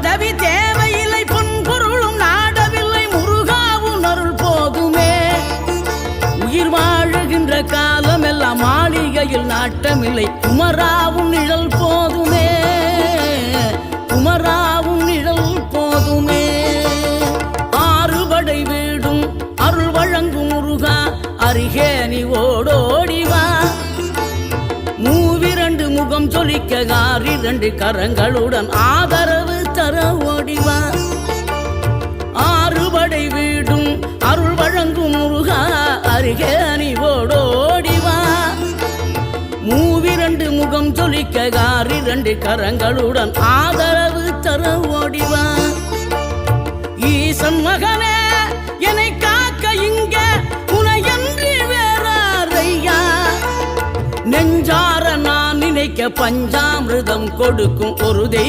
பதவி தேவையில்லை பொன்பொருளும் நாடவில்லை முருகாவும் அருள் போதுமே உயிர் வாழுகின்ற காலம் எல்லாம் மாளிகையில் நாட்டமில்லை குமராவும் நிழல் போதுமே குமராவும் நிழல் போதுமே ஆறுபடை வீடும் அருள் வழங்கும் முருகா அருகே நீ ஓடோடிவா மூவிரண்டு முகம் சொலிக்க ஆறிரண்டு கரங்களுடன் ஆதரவு தர ஓடிவா ஆறுபடை வீடும் அருள் வழங்கும் முருகா அருகே நீ ஓடோடிவா மூவிரண்டு முகம் சொலிக்க ஆறிரண்டு கரங்களுடன் ஆதரவு தர ஓடிவா ஈசன் மகனே என்னை காக்க இங்க உனையன்றி வேறாரையா நெஞ்சார நான் நினைக்க பஞ்சாமிர்தம் கொடுக்கும் ஒரு தெய்வம்